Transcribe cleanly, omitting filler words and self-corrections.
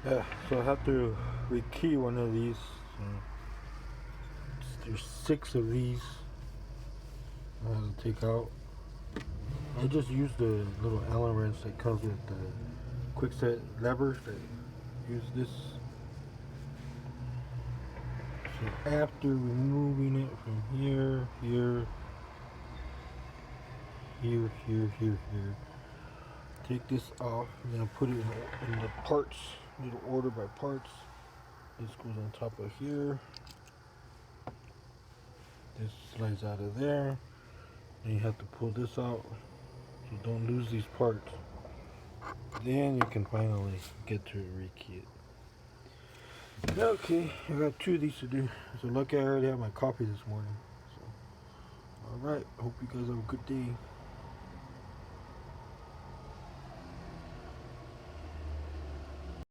Yeah, so I have to rekey one of these. So there's 6 of these I have to take out. I just use the little Allen wrench that comes with the quick set levers that use this. So after removing it from here, here, take this off and then put it in the parts, little order by parts. This goes on top of here. This slides out of there. Then you have to pull this out so don't lose these parts. Then you can finally get to rekey it. Okay, I got 2 of these to do. So lucky I already had my coffee this morning. So, alright, hope you guys have a good day.